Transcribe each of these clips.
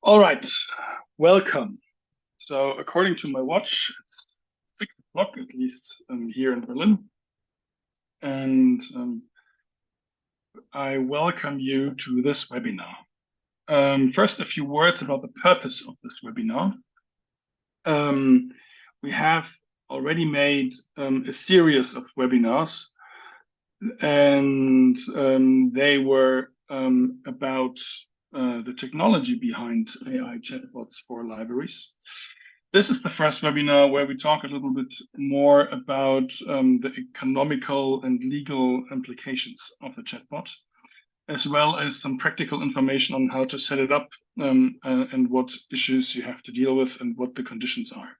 All right, welcome. So according to my watch, it's 6 o'clock at least here in Berlin, and I welcome you to this webinar. First, a few words about the purpose of this webinar. Um, we have already made a series of webinars, and they were about the technology behind AI chatbots for libraries. This is the first webinar where we talk a little bit more about the economical and legal implications of the chatbot, as well as some practical information on how to set it up and what issues you have to deal with and what the conditions are.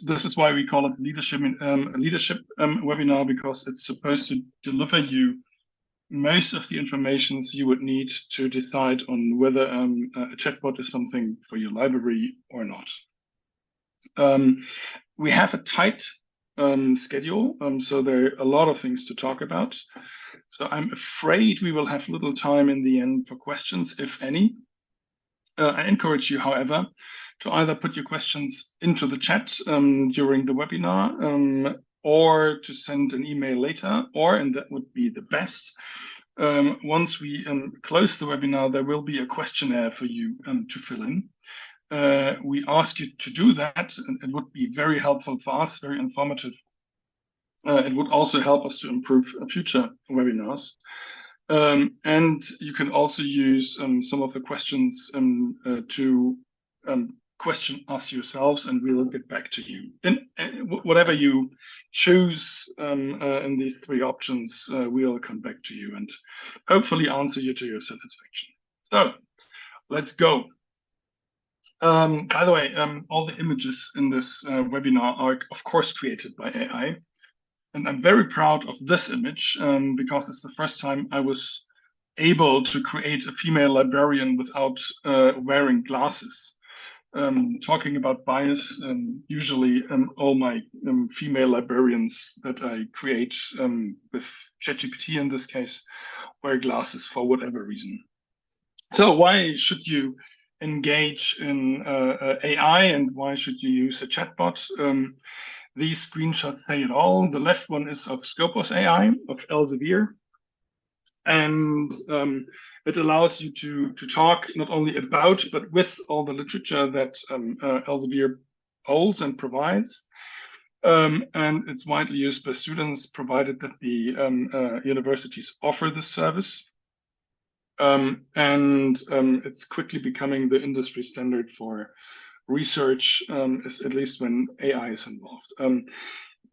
This is why we call it leadership webinar, because it's supposed to deliver you most of the information you would need to decide on whether a chatbot is something for your library or not. We have a tight schedule, so there are a lot of things to talk about. So I'm afraid we will have little time in the end for questions, if any. I encourage you, however, to either put your questions into the chat during the webinar or to send an email later, or, and that would be the best, once we close the webinar, there will be a questionnaire for you to fill in. We ask you to do that, and it would be very helpful for us, very informative. It would also help us to improve future webinars. And you can also use some of the questions to question us yourselves, and we will get back to you. Whatever you choose in these three options, we'll come back to you and hopefully answer you to your satisfaction. So let's go. By the way, all the images in this webinar are, of course, created by AI. And I'm very proud of this image because it's the first time I was able to create a female librarian without wearing glasses. Talking about bias, usually all my female librarians that I create with ChatGPT in this case wear glasses for whatever reason. So why should you engage in AI and why should you use a chatbot? These screenshots say it all. The left one is of Scopus AI of Elsevier. And it allows you to talk not only about, but with all the literature that Elsevier holds and provides. And it's widely used by students, provided that the universities offer this service. And it's quickly becoming the industry standard for research, at least when AI is involved.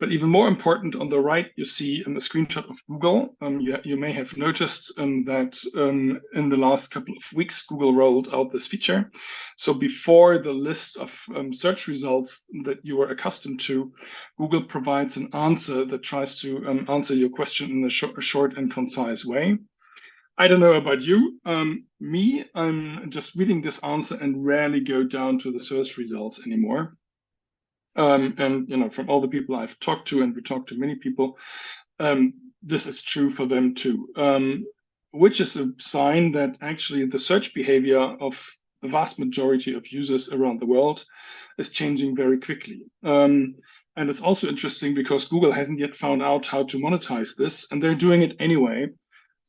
But even more important, on the right, you see a screenshot of Google. You may have noticed that in the last couple of weeks, Google rolled out this feature. So before the list of search results that you are accustomed to, Google provides an answer that tries to answer your question in a short and concise way. I don't know about you. I'm just reading this answer and rarely go down to the search results anymore. And from all the people I've talked to, and we talked to many people, this is true for them too, which is a sign that actually the search behavior of the vast majority of users around the world is changing very quickly. And it's also interesting because Google hasn't yet found out how to monetize this, and they're doing it anyway.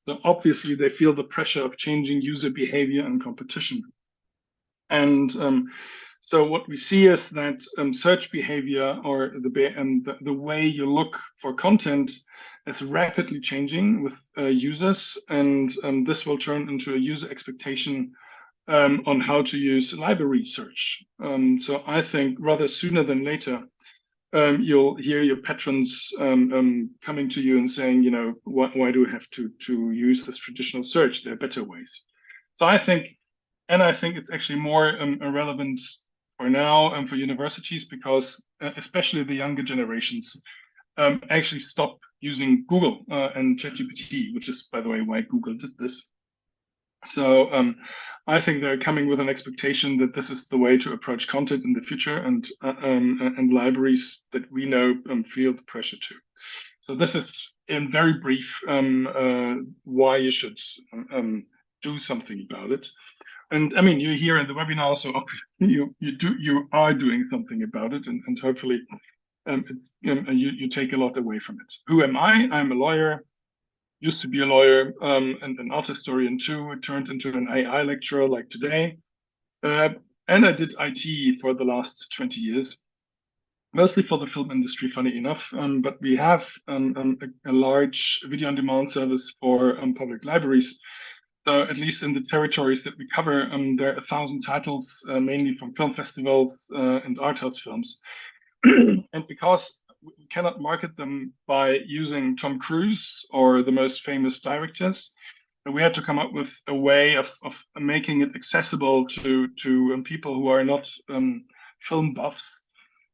So obviously they feel the pressure of changing user behavior and competition. And so what we see is that search behavior, or the way you look for content, is rapidly changing with users, and this will turn into a user expectation on how to use library search. So I think rather sooner than later, you'll hear your patrons coming to you and saying, why do we have to use this traditional search? There are better ways. So I think it's actually more relevant for now and for universities because especially the younger generations actually stop using Google and ChatGPT, which is, by the way, why Google did this. So I think they're coming with an expectation that this is the way to approach content in the future, and libraries that we know feel the pressure too. So this is in very brief why you should do something about it. And I mean, you're here in the webinar, so you are doing something about it, and hopefully you take a lot away from it. Who am I? I'm a lawyer. Used to be a lawyer and an art historian too. It turned into an AI lecturer like today. And I did IT for the last 20 years, mostly for the film industry, funny enough. But we have a large video on demand service for public libraries. So at least in the territories that we cover, there are 1,000 titles, mainly from film festivals and art house films. And because we cannot market them by using Tom Cruise or the most famous directors, we had to come up with a way of making it accessible to people who are not film buffs.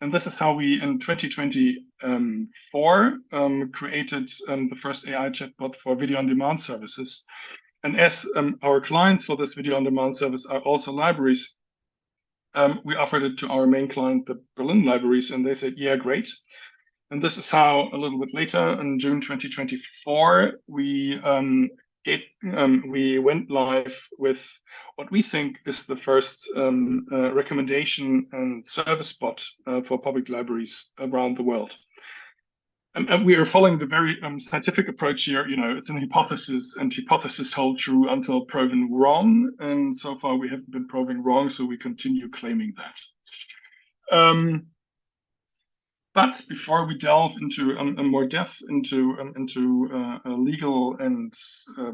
And this is how we, in 2024, created the first AI chatbot for video on demand services. And as our clients for this video on demand service are also libraries, we offered it to our main client, the Berlin libraries, and they said, yeah, great. And this is how a little bit later, in June 2024, we went live with what we think is the first recommendation and service bot for public libraries around the world. And we are following the very scientific approach here. You know, it's an hypothesis, and hypotheses hold true until proven wrong. And so far, we haven't been proven wrong, so we continue claiming that. But before we delve into more depth into legal and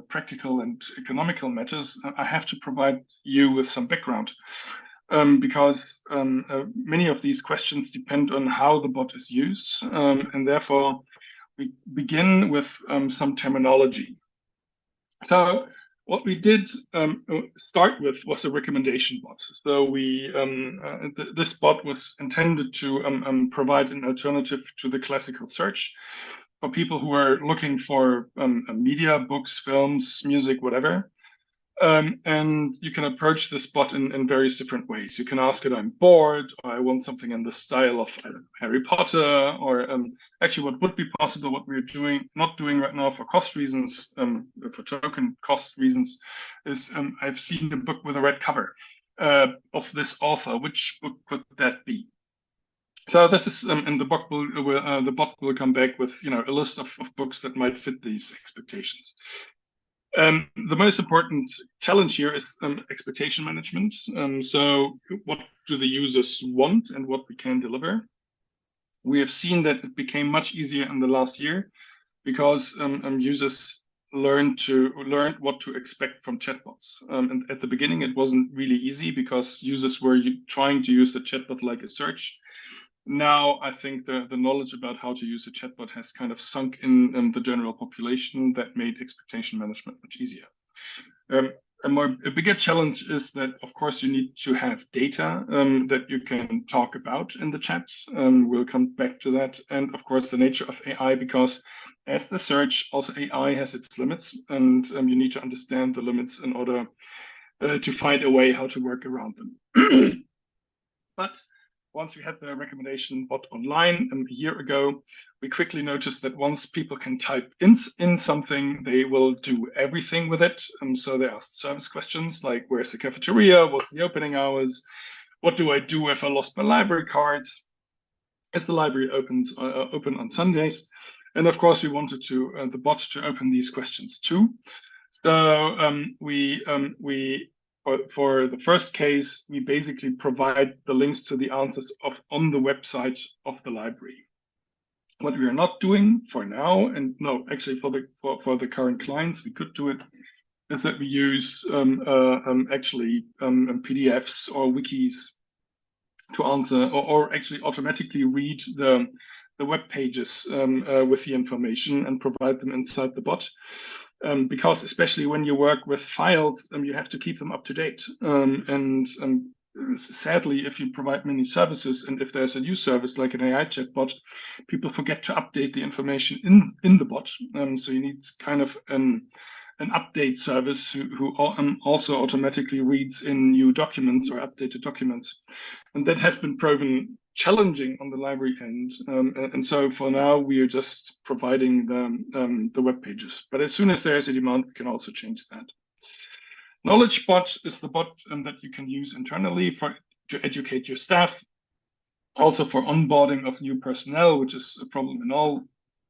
practical and economical matters, I have to provide you with some background. Because many of these questions depend on how the bot is used, and therefore we begin with some terminology. So what we did start with was a recommendation bot. So we this bot was intended to provide an alternative to the classical search for people who are looking for media, books, films, music, whatever. And you can approach this bot in various different ways. You can ask it, I'm bored, or I want something in the style of Harry Potter, or actually what would be possible, what we're not doing right now for cost reasons, for token cost reasons, is I've seen the book with a red cover of this author. Which book could that be? So this is, and the bot will come back with a list of books that might fit these expectations. The most important challenge here is expectation management. So what do the users want and what we can deliver? We have seen that it became much easier in the last year because users learned what to expect from chatbots. And at the beginning, it wasn't really easy because users were trying to use the chatbot like a search. Now, I think the knowledge about how to use a chatbot has kind of sunk in the general population. That made expectation management much easier. A bigger challenge is that, of course, you need to have data that you can talk about in the chats. We'll come back to that. And of course, the nature of AI, because as the search, also AI has its limits, and you need to understand the limits in order to find a way how to work around them. But once we had the recommendation bot online a year ago, we quickly noticed that once people can type in something, they will do everything with it. So they ask service questions like, where's the cafeteria? What's the opening hours? What do I do if I lost my library cards? Is the library open on Sundays? And of course, we wanted the bot to open these questions too. So for the first case, we basically provide the links to the answers on the website of the library. What we are not doing for now, and no, actually for the current clients, we could do it, is that we use PDFs or wikis to answer, or actually automatically read the web pages with the information and provide them inside the bot. Because especially when you work with files, you have to keep them up to date. And sadly, if you provide many services, and if there's a new service like an AI chatbot, people forget to update the information in the bot. So you need kind of an update service who also automatically reads in new documents or updated documents. And that has been proven challenging on the library end. And so for now, we are just providing the web pages. But as soon as there is a demand, we can also change that. Knowledge bot is the bot that you can use internally to educate your staff, also for onboarding of new personnel, which is a problem in all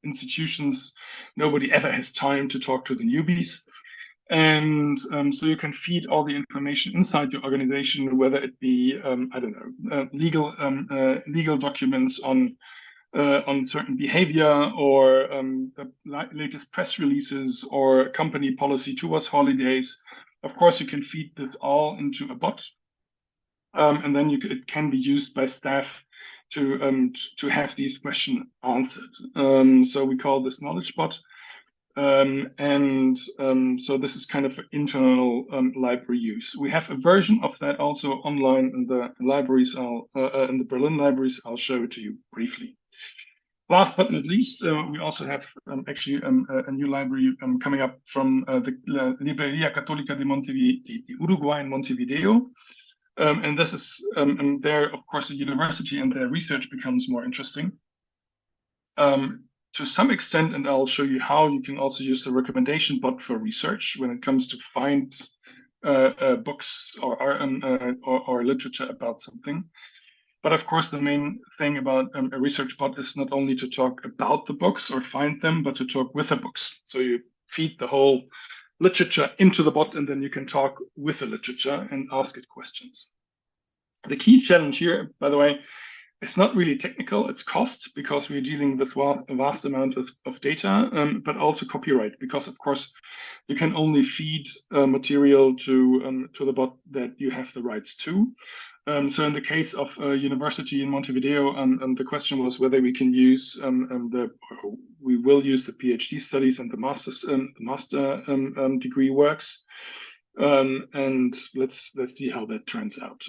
institutions. Nobody ever has time to talk to the newbies. And so you can feed all the information inside your organization, whether it be, I don't know, legal documents on certain behavior, or the latest press releases, or company policy towards holidays. Of course, you can feed this all into a bot, and then it can be used by staff to have these questions answered. So we call this knowledge bot. So this is kind of internal library use. We have a version of that also online in the libraries. In the Berlin libraries, I'll show it to you briefly. Last but not least, we also have actually a new library coming up from the Librería Católica de Uruguay in Montevideo. And this is there, of course, the university and their research becomes more interesting. To some extent, and I'll show you how, you can also use the recommendation bot for research when it comes to find books or literature about something. But of course, the main thing about a research bot is not only to talk about the books or find them, but to talk with the books. So you feed the whole literature into the bot, and then you can talk with the literature and ask it questions. The key challenge here, by the way, it's not really technical, it's cost, because we're dealing with a vast amount of data, but also copyright, because of course you can only feed material to the bot that you have the rights to. So in the case of a university in Montevideo, the question was whether we can use we will use the PhD studies and the master degree works. And let's see how that turns out.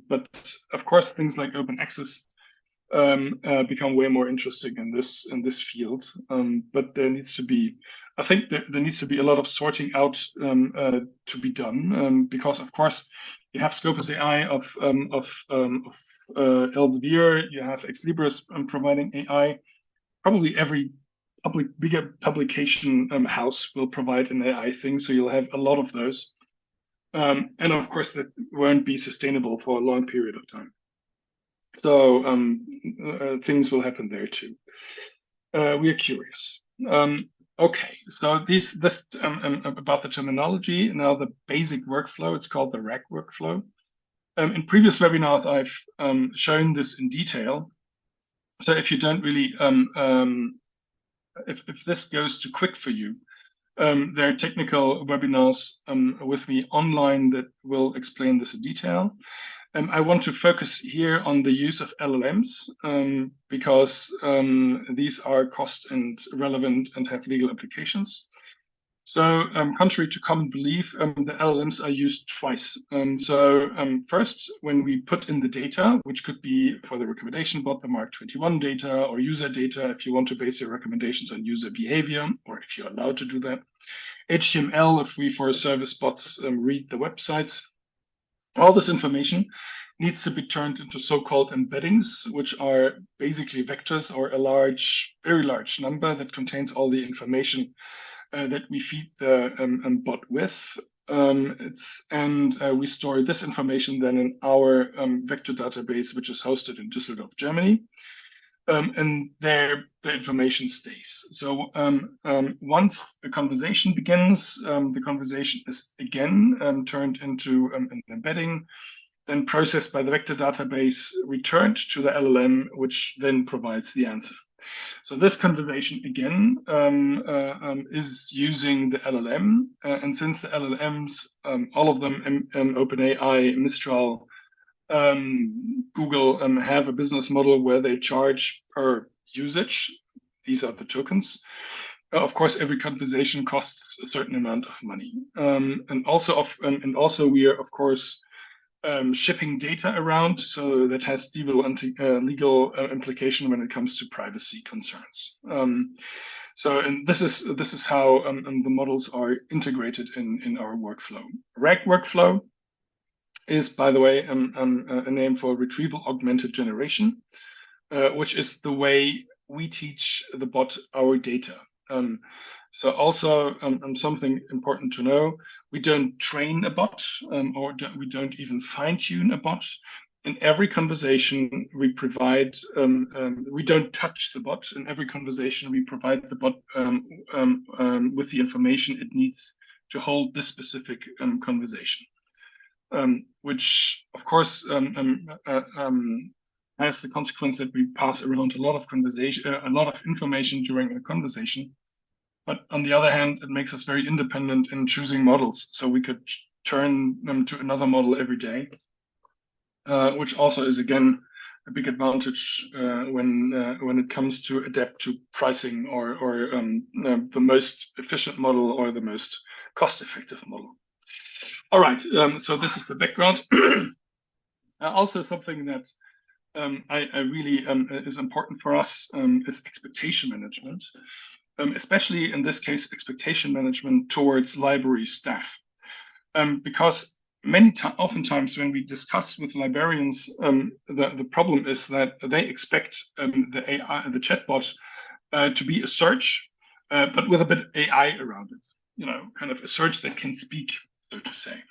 But of course, things like open access become way more interesting in this field. But there needs to be, I think there needs to be a lot of sorting out to be done, because of course you have Scopus AI of Elsevier, you have Ex Libris providing AI. Probably every bigger publication house will provide an AI thing, so you'll have a lot of those. And of course, that won't be sustainable for a long period of time. So things will happen there too. We are curious. Okay, so this about the terminology. Now the basic workflow, it's called the RAG workflow. In previous webinars, I've shown this in detail. So if you don't really, if this goes too quick for you, there are technical webinars with me online that will explain this in detail. I want to focus here on the use of LLMs because these are cost and relevant and have legal implications. So contrary to common belief, the LLMs are used twice. First, when we put in the data, which could be for the recommendation bot, the Mark 21 data, or user data, if you want to base your recommendations on user behavior, or if you're allowed to do that. HTML, if we, for service bots, read the websites. All this information needs to be turned into so-called embeddings, which are basically vectors or a very large number that contains all the information that we feed the bot with. We store this information then in our vector database, which is hosted in Düsseldorf, Germany. And there the information stays. So once a conversation begins, the conversation is again turned into an embedding, then processed by the vector database, returned to the LLM, which then provides the answer. So this conversation again is using the LLM, and since the LLMs, all of them, OpenAI, Mistral, Google, have a business model where they charge per usage. These are the tokens. Of course, every conversation costs a certain amount of money, and also we are of course shipping data around, so that has legal implication when it comes to privacy concerns. And this is how the models are integrated in our workflow. RAG workflow is, by the way, a name for retrieval augmented generation, which is the way we teach the bot our data. So also something important to know, we don't train a bot we don't even fine tune a bot. In every conversation we provide, we don't touch the bot. In every conversation we provide the bot with the information it needs to hold this specific conversation, which of course has the consequence that we pass around a lot of information during a conversation. But on the other hand, it makes us very independent in choosing models. So we could turn them to another model every day, which also is again a big advantage when it comes to adapt to pricing or the most efficient model or the most cost-effective model. All right, so this is the background. Also, something that I really is important for us is expectation management, especially in this case, expectation management towards library staff, because oftentimes when we discuss with librarians, the problem is that they expect the chatbot to be a search, but with a bit of AI around it, kind of a search that can speak, so to say.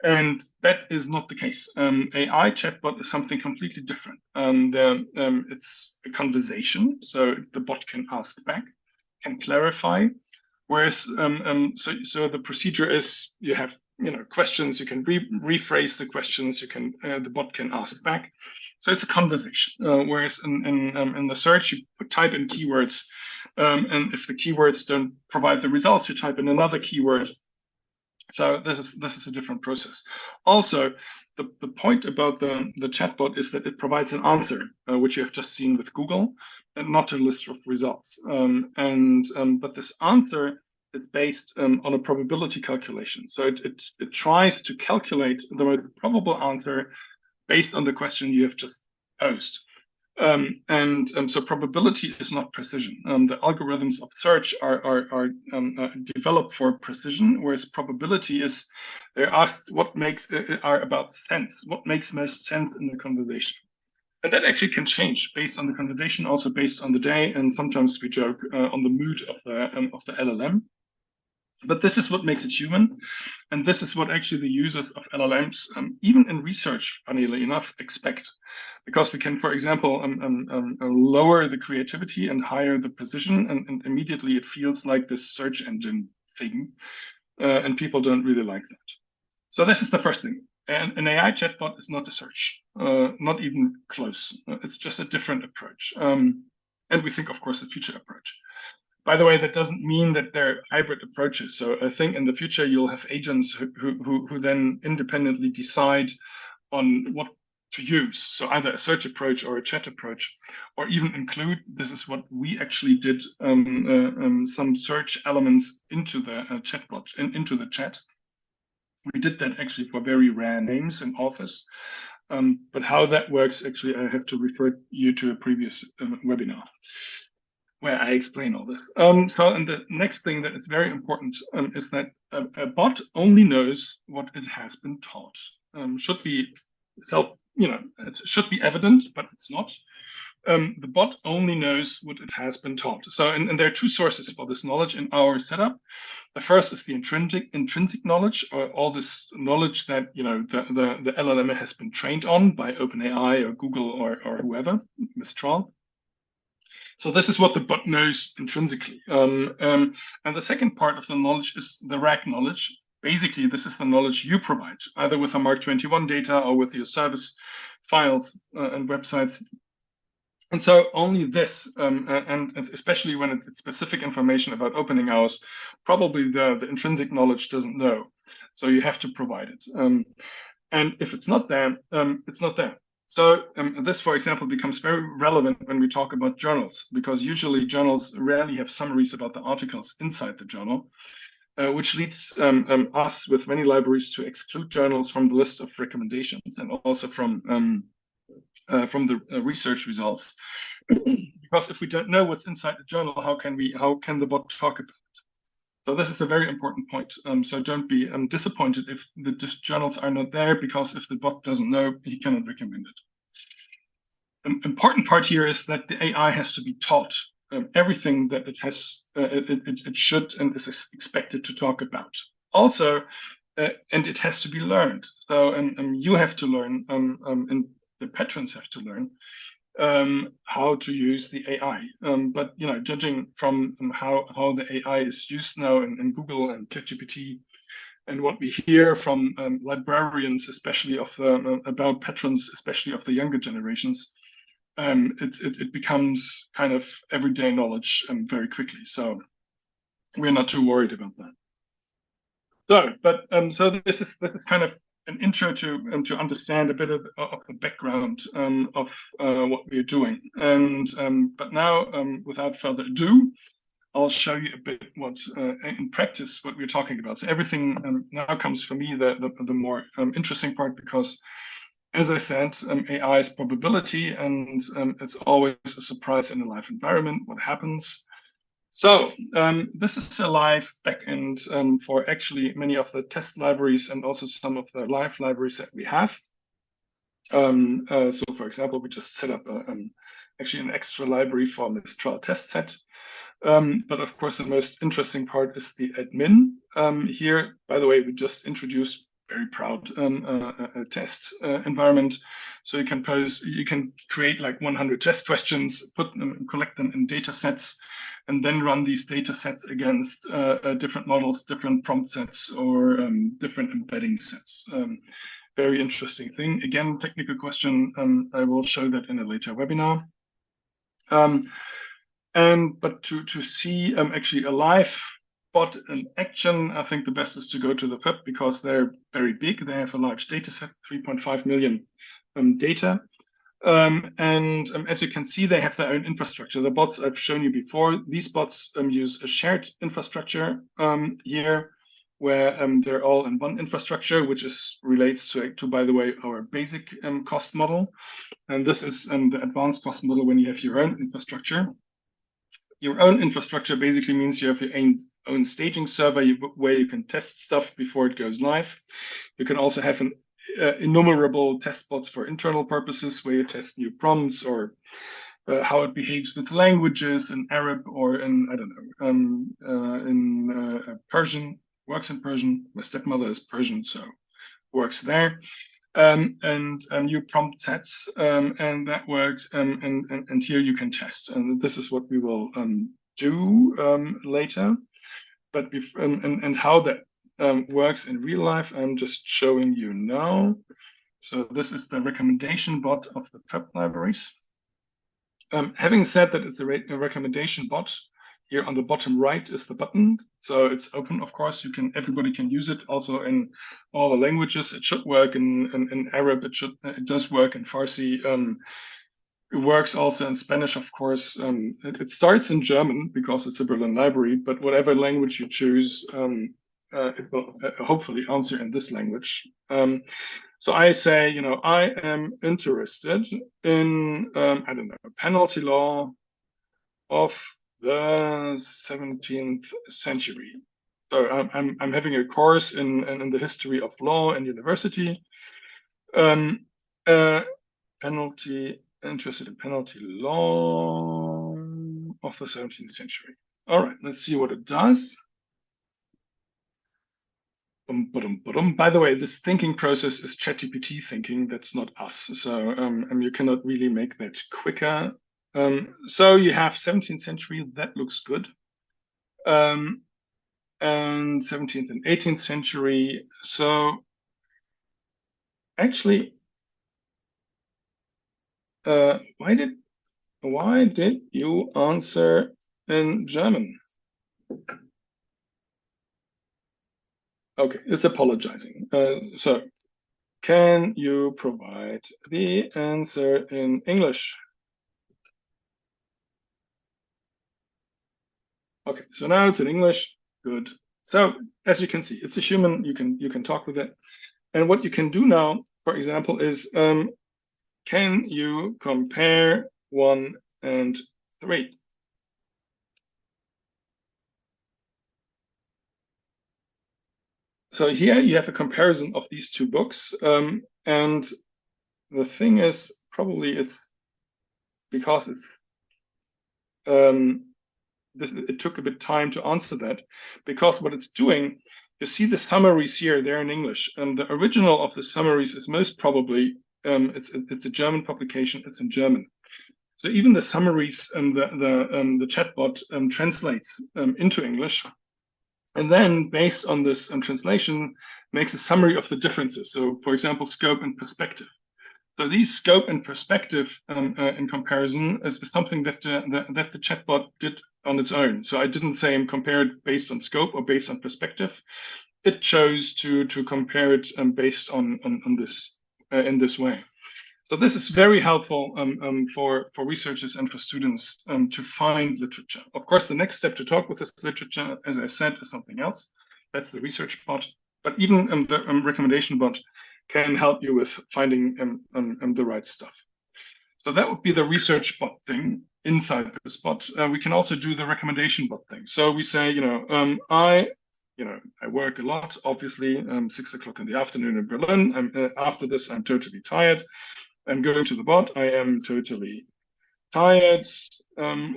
And that is not the case. AI chatbot is something completely different. It's a conversation, so the bot can ask back, can clarify. Whereas, so the procedure is you have questions, you can rephrase the questions, the bot can ask back. So it's a conversation. Whereas in the search, you type in keywords, and if the keywords don't provide the results, you type in another keyword. So this is a different process. Also, the point about the chatbot is that it provides an answer, which you have just seen with Google, and not a list of results. But this answer is based on a probability calculation. So it tries to calculate the most probable answer based on the question you have just posed. So probability is not precision. The algorithms of search are developed for precision, whereas probability is they're asked are about sense, what makes most sense in the conversation. And that actually can change based on the conversation, also based on the day, and sometimes we joke on the mood of the LLM. But this is what makes it human, and this is what actually the users of LLMs, even in research, funnily enough, expect. Because we can, for example, lower the creativity and higher the precision, and immediately it feels like this search engine thing, and people don't really like that. So this is the first thing. And an AI chatbot is not a search, not even close. It's just a different approach. And we think, of course, a future approach. By the way, that doesn't mean that they're hybrid approaches. So I think in the future, you'll have agents who then independently decide on what to use. So either a search approach or a chat approach, or even include, this is what we actually did, some search elements into the chatbot, into the chat. We did that actually for very rare names and authors. But how that works, actually, I have to refer you to a previous webinar where I explain all this. So, and the next thing that is very important is that a bot only knows what it has been taught. Should be it should be evident, but it's not. The bot only knows what it has been taught. So, and there are two sources for this knowledge in our setup. The first is the intrinsic knowledge, or all this knowledge that the LLM has been trained on by OpenAI or Google or whoever, Mistral. So this is what the bot knows intrinsically. And the second part of the knowledge is the RAG knowledge. Basically, this is the knowledge you provide, either with the Mark 21 data or with your service files and websites. And so only this, and especially when it's specific information about opening hours, probably the intrinsic knowledge doesn't know. So you have to provide it. And if it's not there, it's not there. So this, for example, becomes very relevant when we talk about journals, because usually journals rarely have summaries about the articles inside the journal, which leads us with many libraries to exclude journals from the list of recommendations and also from the research results. Because if we don't know what's inside the journal, how can the bot talk about it? So this is a very important point. So don't be disappointed if the journals are not there, because if the bot doesn't know, he cannot recommend it. An important part here is that the AI has to be taught. everything that it has, it should and is expected to talk about. Also, and it has to be learned. So you have to learn, and the patrons have to learn how to use the AI. But judging from how the AI is used now in Google and ChatGPT, and what we hear from librarians, especially of the about patrons, especially of the younger generations, it becomes kind of everyday knowledge very quickly. So we're not too worried about that. So this is kind of an intro to understand a bit of the background of what we're doing. And but now, without further ado, I'll show you a bit what in practice what we're talking about. So everything now comes for me the more interesting part, because as I said, AI is probability, and it's always a surprise in a live environment what happens. So this is a live backend for actually many of the test libraries and also some of the live libraries that we have. So for example, we just set up actually an extra library for Mistral test set. But of course, the most interesting part is the admin. Here, by the way, we just introduced, very proud, a test environment. So you can create like 100 test questions, put them, collect them in data sets, and then run these data sets against different models, different prompt sets, or different embedding sets. Very interesting thing. Again, technical question. I will show that in a later webinar. But to see actually a live bot in action, I think the best is to go to the web, because they're very big. They have a large data set, 3.5 million data. And as you can see, they have their own infrastructure. The bots I've shown you before, these bots use a shared infrastructure here, where they're all in one infrastructure, which relates to, by the way, our basic cost model. And this is the advanced cost model when you have your own infrastructure. Your own infrastructure basically means you have your own staging server where you can test stuff before it goes live. You can also have innumerable test bots for internal purposes, where you test new prompts or how it behaves with languages in Arab or in, I don't know, in Persian, works in Persian. My stepmother is Persian, so works there. And new prompt sets, and that works. And here you can test. And this is what we will do later. But and how that works in real life, I'm just showing you now. So this is the recommendation bot of the web libraries. Having said that it's a recommendation bot, here on the bottom right is the button. So it's open, of course. Everybody can use it also in all the languages. It should work in Arab. It does work in Farsi. It works also in Spanish, of course. It starts in German because it's a Berlin library, but whatever language you choose, it will hopefully answer in this language. So I say, I am interested in, I don't know, penalty law of the 17th century. So I'm having a course in the history of law in university. Interested in penalty law of the 17th century. All right, let's see what it does. By the way, this thinking process is ChatGPT thinking. That's not us. So you cannot really make that quicker. So you have 17th century. That looks good. And 17th and 18th century. So actually, why did you answer in German? Okay, it's apologizing. So can you provide the answer in English? Okay, so now it's in English. Good. So as you can see, it's a human. You can talk with it. And what you can do now, for example, is can you compare 1 and 3? So here you have a comparison of these two books. And the thing is, probably it's because it's it took a bit time to answer that, because what it's doing, you see the summaries here, they're in English. And the original of the summaries is most probably, it's a German publication, it's in German. So even the summaries the chatbot translates into English, and then based on this translation, makes a summary of the differences. So, for example, scope and perspective. So these scope and perspective in comparison is something that the chatbot did on its own. So I didn't say compare it based on scope or based on perspective. It chose to compare it based on this in this way. So this is very helpful for researchers and for students to find literature. Of course, the next step to talk with this literature, as I said, is something else. That's the research bot. But even the recommendation bot can help you with finding the right stuff. So that would be the research bot thing inside this bot. We can also do the recommendation bot thing. So we say, I work a lot, obviously, 6 o'clock in the afternoon in Berlin. After this, I'm totally tired. I'm going to the bot. I am totally tired.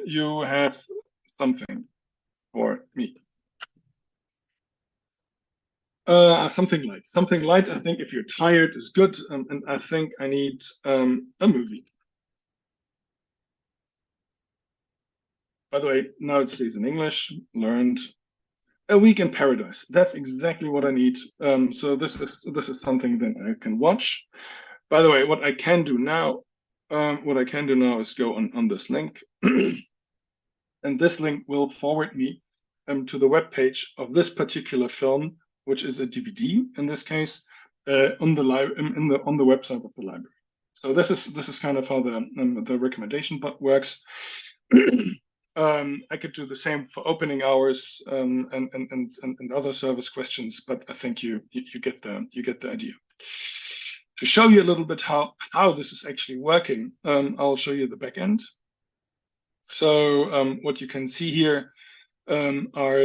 You have something for me. Something light. I think if you're tired is good, and I think I need a movie. By the way, now it stays in English. Learned A Week in Paradise. That's exactly what I need. So this is something that I can watch. By the way, what I can do now is go on this link, and this link will forward me to the web page of this particular film, which is a DVD in this case, on the website of the library. So this is kind of how the recommendation bot works. I could do the same for opening hours and other service questions, but I think you get the idea. To show you a little bit how this is actually working, I'll show you the back end. So what you can see here are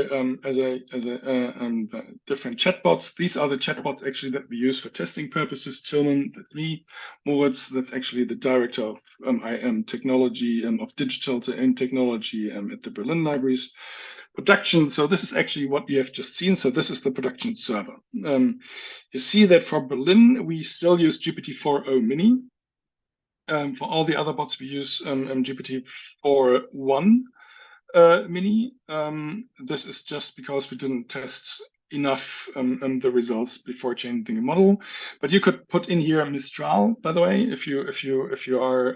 different chatbots. These are the chatbots actually that we use for testing purposes. Tillman, that's me. Moritz, that's actually the director of technology of digital technology at the Berlin Libraries. Production. So this is actually what you have just seen. So this is the production server. You see that for Berlin, we still use GPT-4o Mini. For all the other bots, we use GPT-4.1 Mini. This is just because we didn't test enough the results before changing the model. But you could put in here Mistral, by the way, if you are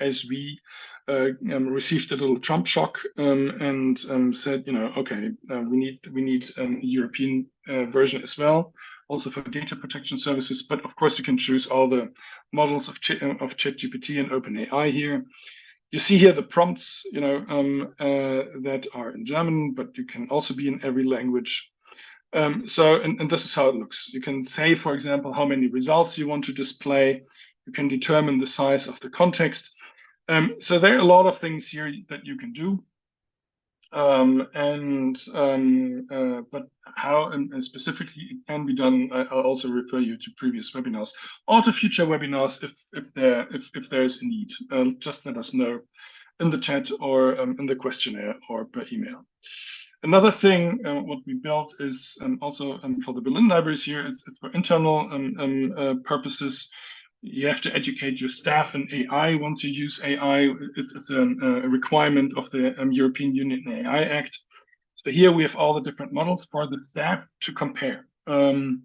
as we received a little Trump shock and said, okay, we need a European version as well, also for data protection services. But of course, you can choose all the models of ChatGPT and OpenAI here. You see here the prompts, that are in German, but you can also be in every language. And this is how it looks. You can say, for example, how many results you want to display. You can determine the size of the context. So there are a lot of things here that you can do. But how and specifically it can be done, I'll also refer you to previous webinars or to future webinars if there's a need. Just let us know in the chat or in the questionnaire or per email. Another thing, what we built is also for the Berlin libraries here, it's for internal purposes. You have to educate your staff in AI. Once you use AI, it's a requirement of the European Union AI Act. So here we have all the different models for the staff to compare. So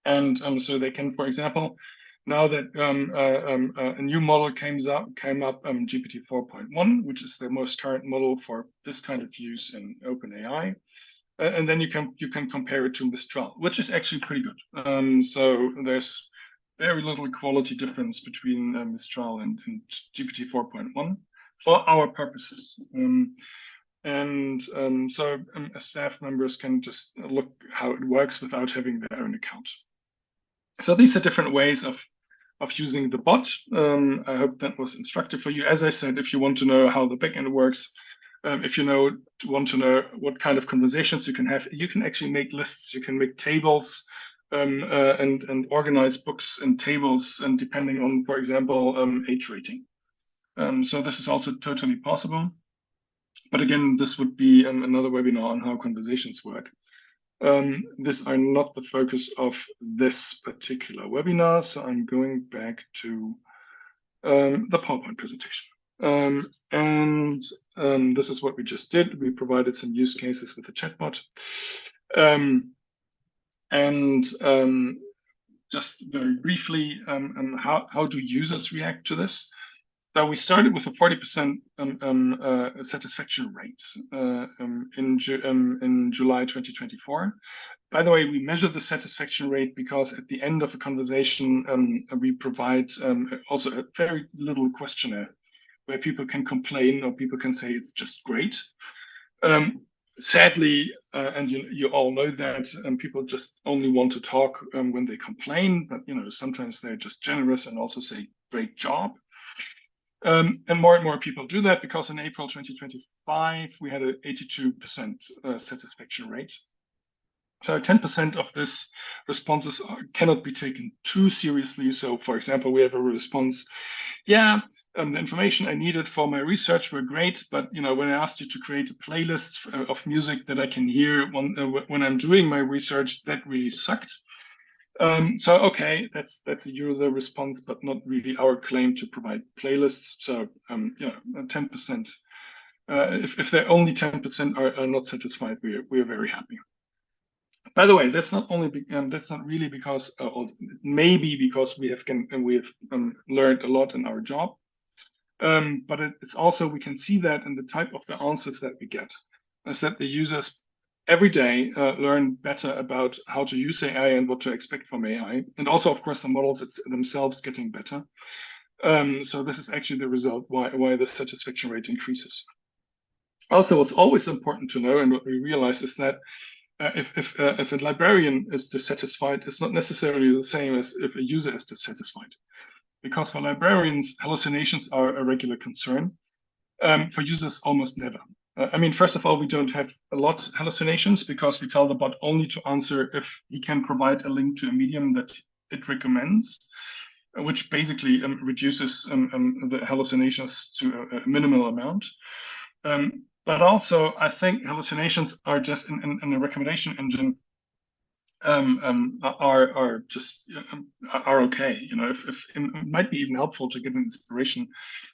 they can, for example, now that a new model came up, GPT 4.1, which is the most current model for this kind of use in OpenAI. And then you can compare it to Mistral, which is actually pretty good. So there's very little quality difference between Mistral and GPT 4.1 for our purposes. So staff members can just look how it works without having their own account. So these are different ways of using the bot. I hope that was instructive for you. As I said, if you want to know how the backend works, if you want to know what kind of conversations you can have, you can actually make lists. You can make tables and organize books and tables, and depending on, for example, age rating. So this is also totally possible. But again, this would be another webinar on how conversations work. These are not the focus of this particular webinar, so I'm going back to the PowerPoint presentation. This is what we just did. We provided some use cases with the chatbot. Just very briefly, how do users react to this? So we started with a 40% satisfaction rate in July 2024. By the way, we measure the satisfaction rate because at the end of a conversation, we provide also a very little questionnaire where people can complain or people can say it's just great. Sadly, and you all know that people just only want to talk when they complain, but sometimes they're just generous and also say great job. And more people do that because in April 2025 we had an 82% satisfaction rate. So 10% of this responses cannot be taken too seriously. So, for example, we have a response, yeah, the information I needed for my research were great, but when I asked you to create a playlist of music that I can hear when I'm doing my research, that really sucked. So okay, that's a user response, but not really our claim to provide playlists. So 10%. If they're only 10% are not satisfied, we are very happy. By the way, that's not really because, or maybe because we have learned a lot in our job, but it's also we can see that in the type of the answers that we get. I said the users every day learn better about how to use AI and what to expect from AI, and also of course the models themselves getting better. So this is actually the result why the satisfaction rate increases. Also, what's always important to know and what we realize is that if a librarian is dissatisfied, it's not necessarily the same as if a user is dissatisfied. Because for librarians, hallucinations are a regular concern. For users, almost never. I mean, first of all, we don't have a lot of hallucinations because we tell the bot only to answer if he can provide a link to a medium that it recommends, which basically reduces the hallucinations to a minimal amount. But also, I think hallucinations are just in a recommendation engine are okay. If it might be even helpful to get an inspiration.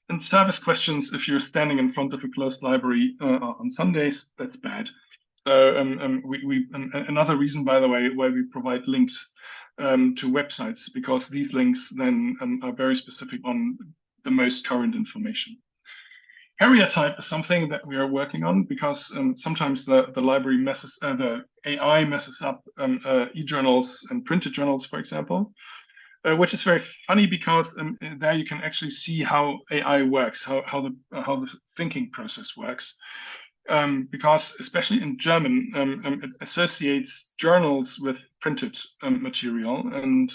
And service questions, if you're standing in front of a closed library on Sundays, that's bad. So another reason, by the way, why we provide links to websites, because these links then are very specific on the most current information. Carrier type is something that we are working on because sometimes the library the AI messes up e-journals and printed journals, for example, which is very funny because there you can actually see how AI works, how the thinking process works. Because especially in German, it associates journals with printed material, and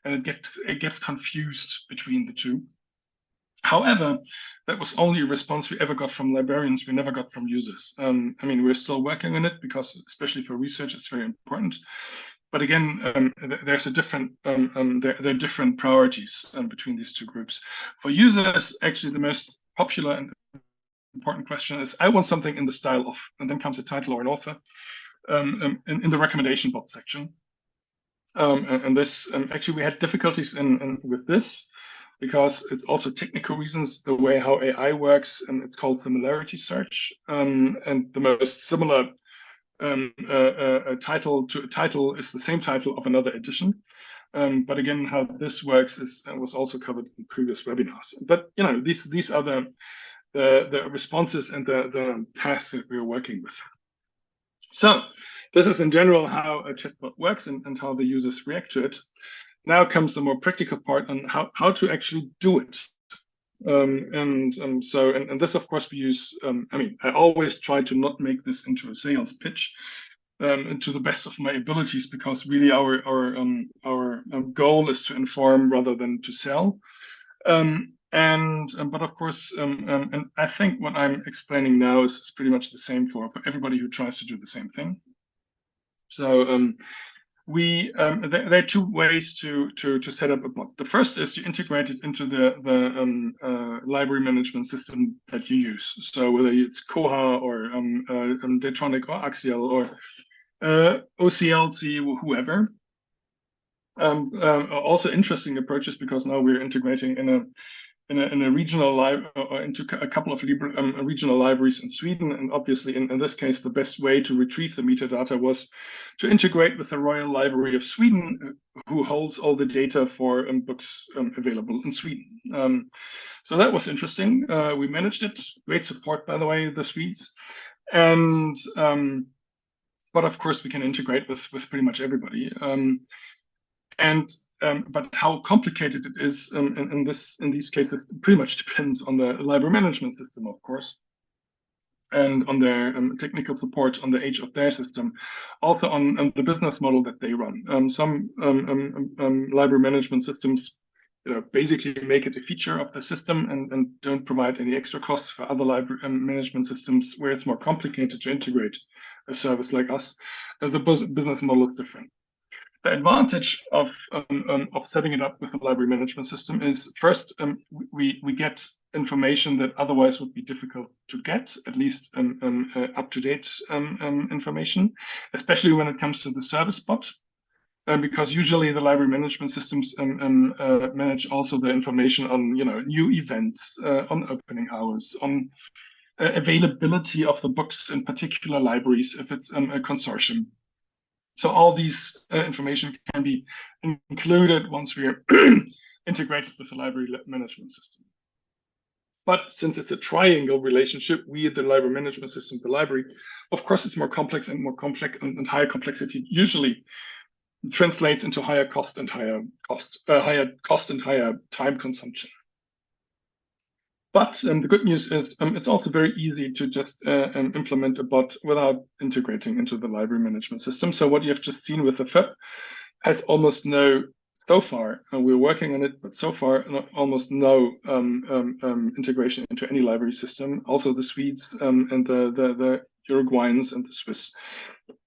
it gets confused between the two. However, that was only a response we ever got from librarians. We never got from users. I mean, we're still working on it because, especially for research, it's very important. But again, there's a different there are different priorities between these two groups. For users, actually, the most popular and important question is, I want something in the style of, and then comes a title or an author in the recommendation bot section. And this actually we had difficulties with this, because it's also technical reasons, the way how AI works, and it's called similarity search. And the most similar title to a title is the same title of another edition. But again, how this works was also covered in previous webinars. But these are the responses and the tasks that we're working with. So this is in general how a chatbot works and how the users react to it. Now comes the more practical part on how to actually do it. And this, of course, we use, I always try to not make this into a sales pitch to the best of my abilities, because really our goal is to inform rather than to sell. But of course, and I think what I'm explaining now is pretty much the same for everybody who tries to do the same thing. So there are two ways to set up a bot. The first is you integrate it into the library management system that you use. So whether it's Koha or Detronic or Axial or OCLC, whoever. Also interesting approaches, because now we're integrating in a regional or into a couple of regional libraries in Sweden. And obviously, in this case, the best way to retrieve the metadata was to integrate with the Royal Library of Sweden, who holds all the data for books available in Sweden. So that was interesting. We managed it. Great support, by the way, the Swedes. And but of course, we can integrate with pretty much everybody. But how complicated it is in these cases pretty much depends on the library management system, of course, and on their technical support, on the age of their system, also on the business model that they run. Some library management systems, basically make it a feature of the system and don't provide any extra costs. For other library management systems, where it's more complicated to integrate a service like us, the business model is different. The advantage of setting it up with the library management system is, first, we get information that otherwise would be difficult to get, at least up-to-date information, especially when it comes to the service bot, because usually the library management systems manage also the information on new events, on opening hours, on availability of the books in particular libraries if it's a consortium. So all these information can be included once we are integrated with the library management system. But since it's a triangle relationship, we, the library management system, the library, of course, it's more complex, and higher complexity usually translates into higher cost and higher time consumption. But the good news is it's also very easy to just implement a bot without integrating into the library management system. So what you have just seen with the FEP has almost no, so far, we're working on it, but so far almost no integration into any library system. Also the Swedes and the Uruguayans and the Swiss,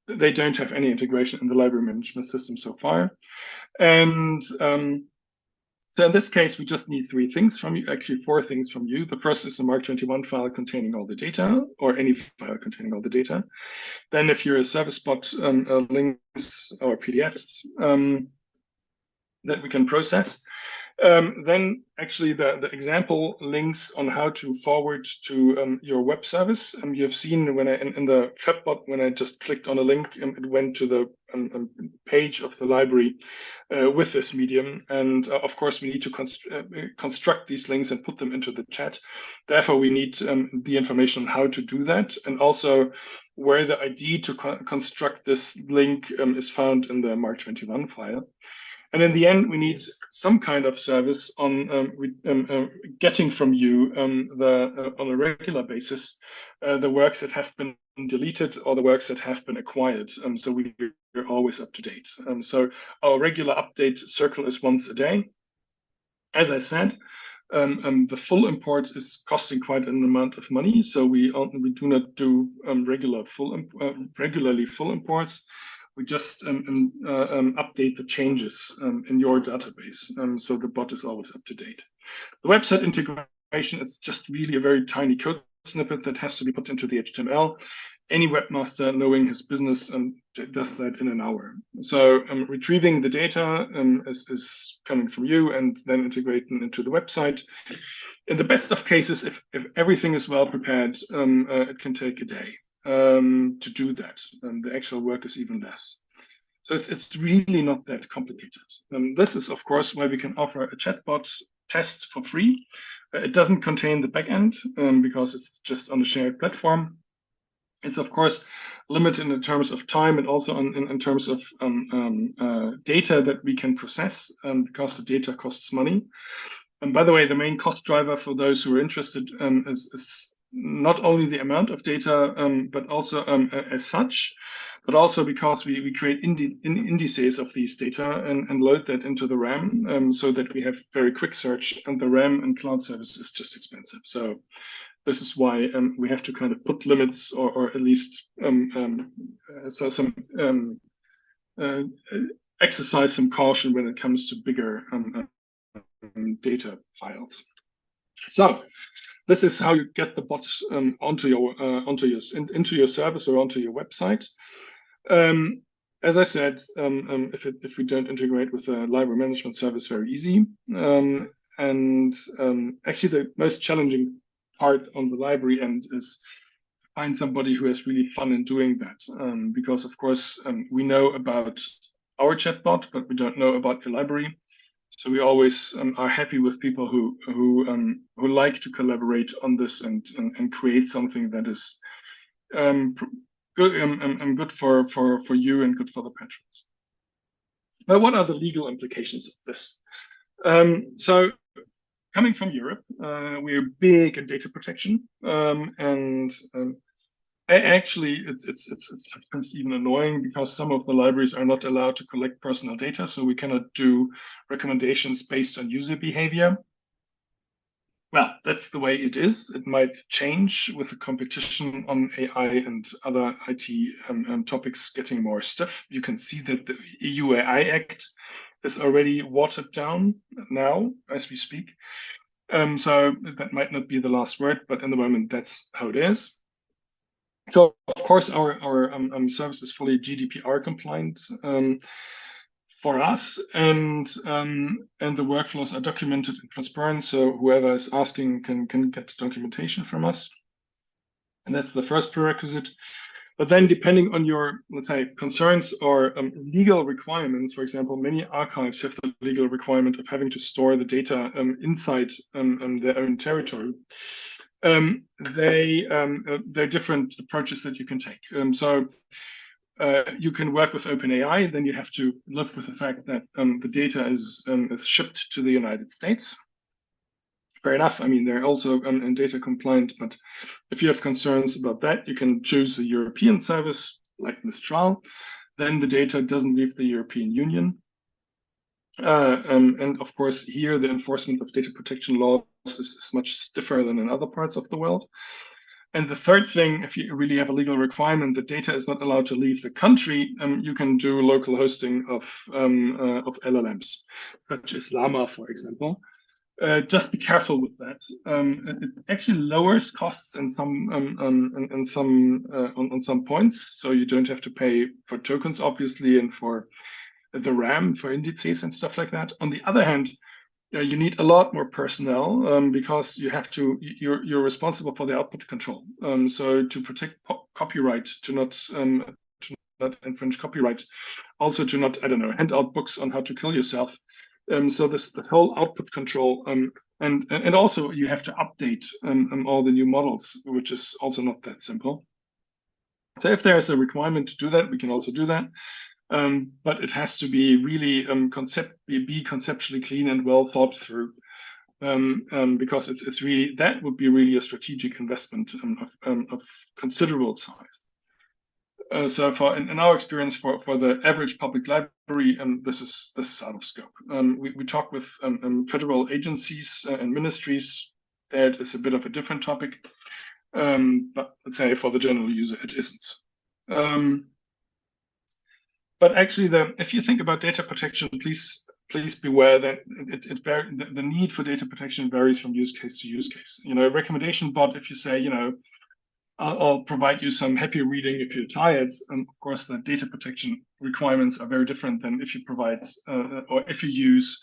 they don't have any integration in the library management system so far. And so in this case, we just need three things from you, actually four things from you. The first is the Mark 21 file containing all the data, or any file containing all the data. Then if you're a service bot, links or PDFs that we can process. Then actually the example links on how to forward to your web service. You have seen when in the Chatbot, when I just clicked on a link, it went to the page of the library with this medium. And of course, we need to construct these links and put them into the chat. Therefore, we need the information on how to do that, and also where the ID to construct this link is found in the Mark 21 file. And in the end, we need some kind of service on getting from you on a regular basis the works that have been deleted or the works that have been acquired. So we're always up to date. So our regular update circle is once a day. As I said, the full import is costing quite an amount of money. So we do not do regularly full imports. We just update the changes in your database, so the bot is always up to date. The website integration is just really a very tiny code snippet that has to be put into the HTML. Any webmaster knowing his business does that in an hour. So retrieving the data is coming from you and then integrating into the website. In the best of cases, if everything is well prepared, it can take a day to do that. The actual work is even less. So it's really not that complicated. This is, of course, why we can offer a chatbot test for free. It doesn't contain the backend because it's just on a shared platform. It's, of course, limited in terms of time and also in terms of data that we can process because the data costs money. And by the way, the main cost driver for those who are interested is not only the amount of data, but also as such, but also because we create indices of these data and load that into the RAM so that we have very quick search, and the RAM and cloud service is just expensive. So this is why we have to kind of put limits or at least some exercise some caution when it comes to bigger data files. So this is how you get the bots into your service or onto your website. As I said, if we don't integrate with a library management service, very easy. Actually, the most challenging part on the library end is find somebody who has really fun in doing that. Because of course, we know about our chatbot, but we don't know about the library. So we always are happy with people who like to collaborate on this and create something that is good and good for you and good for the patrons. But what are the legal implications of this? So coming from Europe, we're big in data protection, actually, it's sometimes even annoying because some of the libraries are not allowed to collect personal data, so we cannot do recommendations based on user behavior. Well, that's the way it is. It might change with the competition on AI and other IT topics getting more stiff. You can see that the EU AI Act is already watered down now as we speak. So that might not be the last word, but in the moment, that's how it is. So of course, our service is fully GDPR compliant for us, and the workflows are documented and transparent. So whoever is asking can get documentation from us, and that's the first prerequisite. But then, depending on your, let's say, concerns or legal requirements, for example, many archives have the legal requirement of having to store the data inside their own territory. There are different approaches that you can take. So you can work with OpenAI, then you have to live with the fact that the data is shipped to the United States. Fair enough. I mean, they're also data compliant, but if you have concerns about that, you can choose a European service like Mistral. Then the data doesn't leave the European Union. And of course, here the enforcement of data protection laws is much stiffer than in other parts of the world. And the third thing, if you really have a legal requirement that data is not allowed to leave the country, you can do local hosting of LLMs, such as Llama, for example. Just be careful with that. It actually lowers costs in some on some points, so you don't have to pay for tokens, obviously, and for the RAM for indices and stuff like that. On the other hand, you need a lot more personnel because you're responsible for the output control. So to protect copyright, to not infringe copyright, also to not, I don't know, hand out books on how to kill yourself. So the whole output control, and also you have to update all the new models, which is also not that simple. So if there's a requirement to do that, we can also do that. But it has to be really be conceptually clean and well thought through, because it's really, that would be really a strategic investment of considerable size. So in our experience, for the average public library, this is out of scope. We talk with federal agencies and ministries. That is a bit of a different topic, but let's say for the general user, it isn't. But actually, if you think about data protection, please beware that the need for data protection varies from use case to use case. You know, a recommendation bot, if you say, you know, I'll provide you some happy reading if you're tired, and of course, the data protection requirements are very different than if you provide or if you use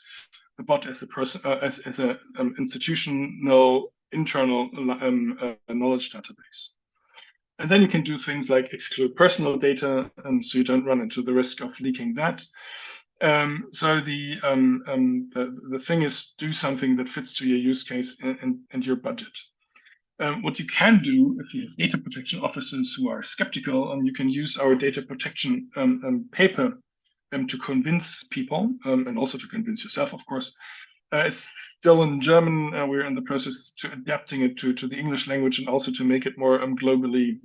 the bot as a person as a institutional internal knowledge database. And then you can do things like exclude personal data, so you don't run into the risk of leaking that. So the thing is, do something that fits to your use case and your budget. What you can do if you have data protection officers who are skeptical, and you can use our data protection paper to convince people, and also to convince yourself, of course. It's still in German. We're in the process to adapting it to the English language and also to make it more globally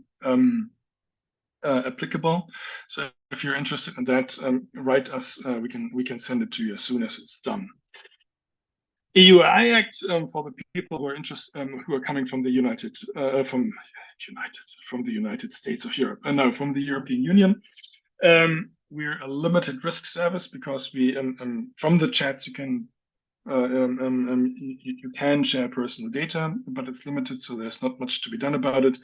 applicable. So if you're interested in that, write us. We can send it to you as soon as it's done. EU AI Act for the people who are interested, who are coming from the from the United States of Europe. No, from the European Union. we're a limited risk service because we from the chats you can share personal data, but it's limited, so there's not much to be done about it.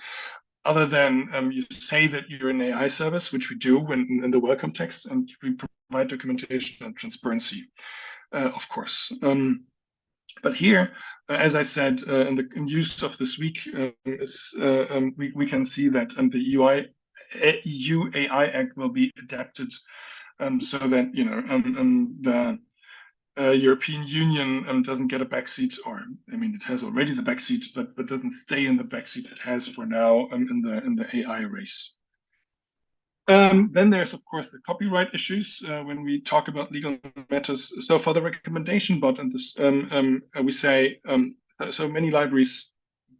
Other than you say that you're an AI service, which we do when in the welcome text, and we provide documentation and transparency, of course. But here, as I said, in use of this week, we can see that the EU AI Act will be adapted so that the European Union doesn't get a backseat, or I mean, it has already the backseat, but doesn't stay in the backseat it has for now in the AI race. Then there's of course the copyright issues when we talk about legal matters. So for the recommendation bot, and this we say so many libraries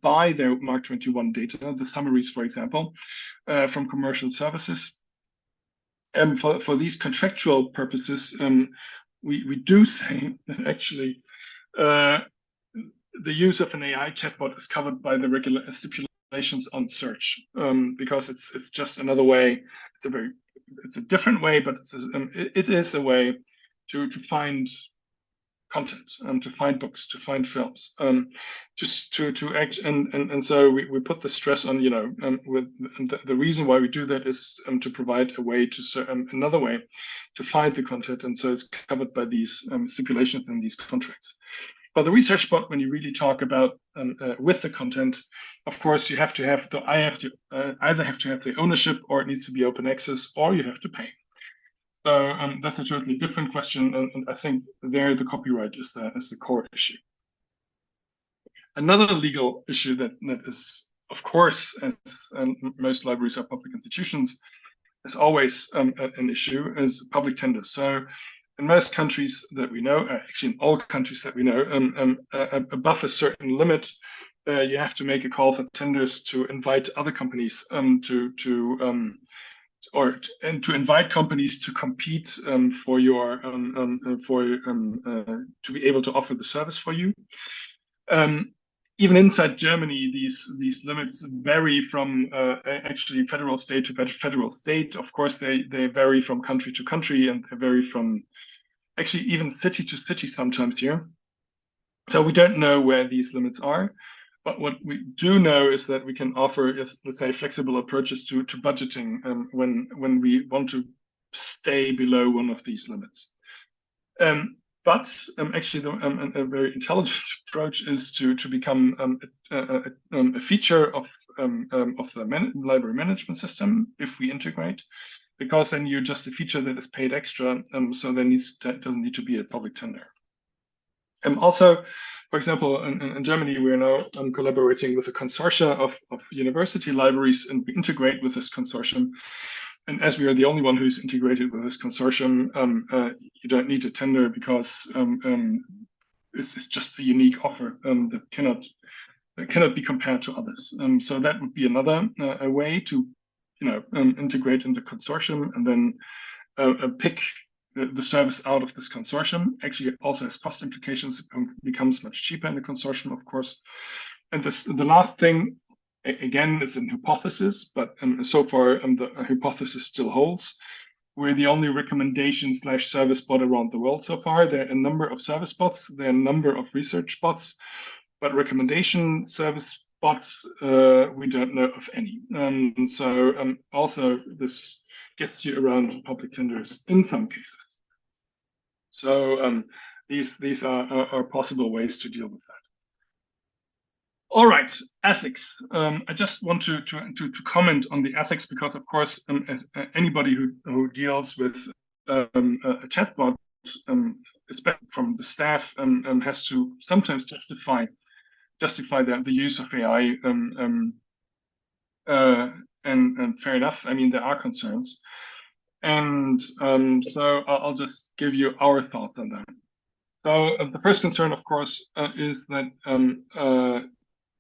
buy their Mark 21 data, the summaries, for example, from commercial services. For these contractual purposes, we do say that actually the use of an AI chatbot is covered by the regular stipulations on search because it's just another way. It's a different way, but it is a way to find content and to find books, to find films, just to act. And so we put the stress on, with the reason why we do that is to provide a way to another way to find the content. And so it's covered by these stipulations in these contracts. For the research bot, when you really talk about with the content, of course, you have to have either have to have the ownership, or it needs to be open access, or you have to pay. So that's a totally different question, and I think there the copyright is the core issue. Another legal issue that is, of course, as most libraries are public institutions, is always an issue, is public tender. So in most countries that we know, actually in all countries that we know, above a certain limit, you have to make a call for tenders to invite other companies to invite companies to compete for your to be able to offer the service for you. Even inside Germany, these limits vary from actually federal state to federal state. Of course, they vary from country to country, and they vary from actually even city to city sometimes here. So we don't know where these limits are. But what we do know is that we can offer, let's say, flexible approaches to budgeting when we want to stay below one of these limits. But actually, a very intelligent approach is to become a feature of the library management system if we integrate, because then you're just a feature that is paid extra. So that doesn't need to be a public tender. Also, for example, in Germany, we are now collaborating with a consortia of university libraries, and we integrate with this consortium. And as we are the only one who's integrated with this consortium, you don't need a tender because it's just a unique offer that cannot be compared to others. So that would be another a way to integrate in the consortium and then pick the service out of this consortium. Actually, it also has cost implications. It becomes much cheaper in the consortium, of course. And the last thing, again, is an hypothesis, but so far the hypothesis still holds. We're the only recommendation/service bot around the world so far. There are a number of service bots, there are a number of research bots, but recommendation service bots, we don't know of any. So also this gets you around public tenders in some cases. So these are possible ways to deal with that. All right, ethics. I just want to comment on the ethics because, of course, anybody who deals with a chatbot, especially from the staff, has to sometimes justify the use of AI. And fair enough. I mean, there are concerns. And so I'll just give you our thoughts on that. So the first concern, of course, is that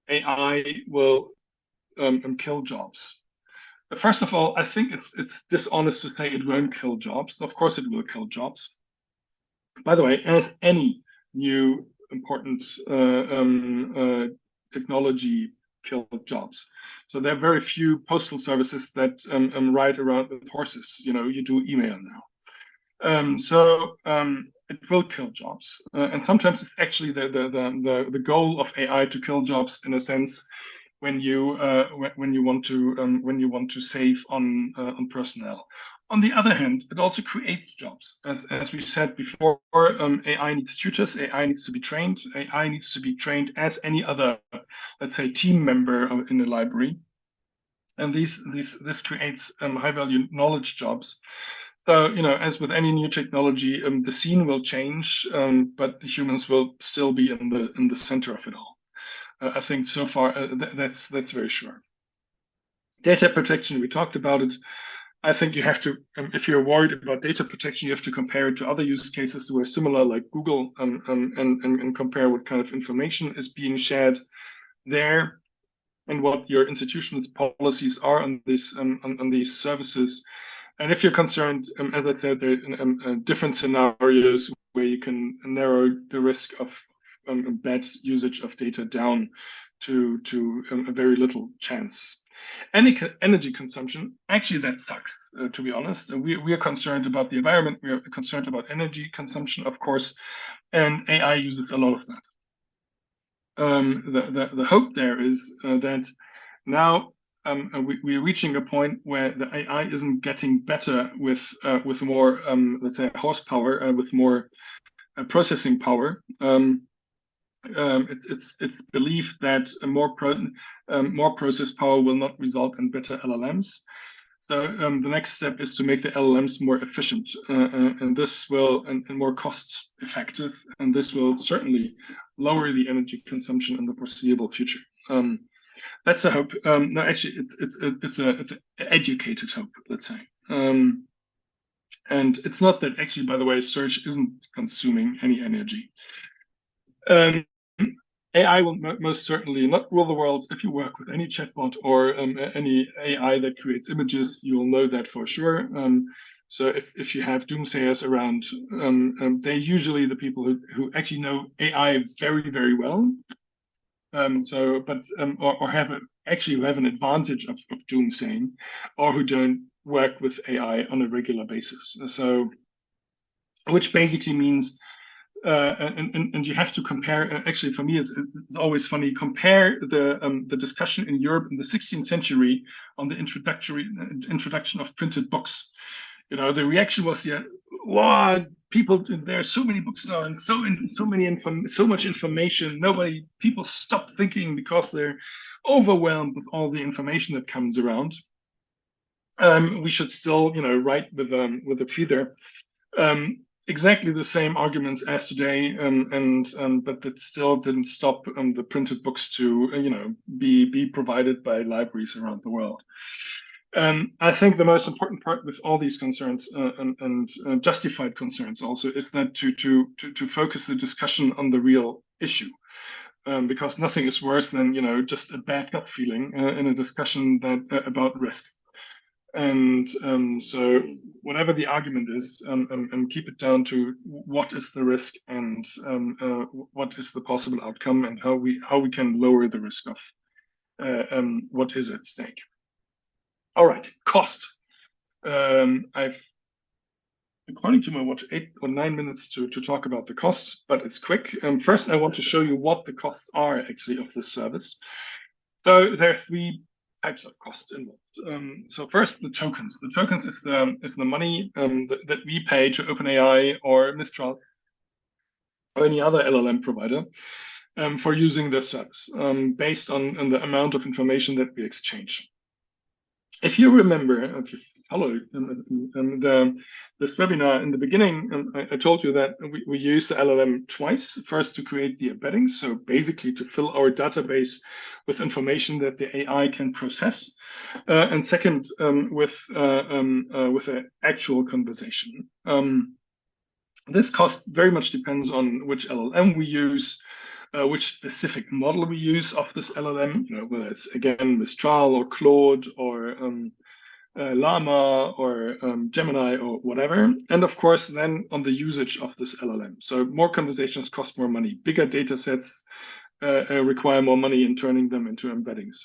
AI will kill jobs. First of all, I think it's dishonest to say it won't kill jobs. Of course, it will kill jobs. By the way, as any new important technology kill jobs. So there are very few postal services that ride around with horses. You do email now. It will kill jobs, and sometimes it's actually the goal of AI to kill jobs in a sense when you want to save on personnel. On the other hand, it also creates jobs. As we said before, AI needs tutors, AI needs to be trained, AI needs to be trained as any other, let's say, team member in the library, and this creates high value knowledge jobs. So, as with any new technology, the scene will change, but humans will still be in the center of it all. I think so far that's very sure. Data protection, we talked about it. I think you have to, if you're worried about data protection, you have to compare it to other use cases who are similar, like Google, and compare what kind of information is being shared there and what your institution's policies are on these services. And if you're concerned, as I said, there are different scenarios where you can narrow the risk of bad usage of data down to a very little chance. Energy consumption, actually, that sucks, to be honest. We are concerned about the environment. We are concerned about energy consumption, of course, and AI uses a lot of that. The hope there is that now we're reaching a point where the AI isn't getting better with more, let's say, horsepower, with more processing power. It's believed that more process power will not result in better LLMs. So the next step is to make the LLMs more efficient, and this will and more cost effective, and this will certainly lower the energy consumption in the foreseeable future. That's a hope. No, actually, it's an educated hope, let's say. And it's not that actually, by the way, search isn't consuming any energy. AI will most certainly not rule the world. If you work with any chatbot or any AI that creates images, you will know that for sure. So if you have doomsayers around, they're usually the people who actually know AI very, very well. Or have an advantage of doomsaying, or who don't work with AI on a regular basis. So, which basically means. And you have to compare. Actually, for me, it's always funny. Compare the discussion in Europe in the 16th century on the introduction of printed books. The reaction was, yeah, wow, people, there are so many books now and so much information. People stop thinking because they're overwhelmed with all the information that comes around. We should still, write with a feather. Exactly the same arguments as today, but that still didn't stop the printed books to, be provided by libraries around the world. I think the most important part with all these concerns and justified concerns also is that to focus the discussion on the real issue, because nothing is worse than just a bad gut feeling in a discussion about risk. And so whatever the argument is, keep it down to what is the risk and what is the possible outcome and how we can lower the risk of what is at stake. All right, cost. I've, according to my watch, 8 or 9 minutes to talk about the costs, but it's quick. First, I want to show you what the costs are actually of this service. So there are 3 types of cost involved. So first, the tokens. The tokens is the money that we pay to OpenAI or Mistral or any other LLM provider for using their service, based on the amount of information that we exchange. If you remember, if you follow this webinar in the beginning, I told you that we use the LLM twice. First, to create the embeddings, so basically to fill our database with information that the AI can process, and second, with an actual conversation. This cost very much depends on which LLM we use, which specific model we use of this LLM, whether it's, again, Mistral or Claude or Llama or Gemini or whatever. And of course, then on the usage of this LLM. So more conversations cost more money. Bigger data sets require more money in turning them into embeddings.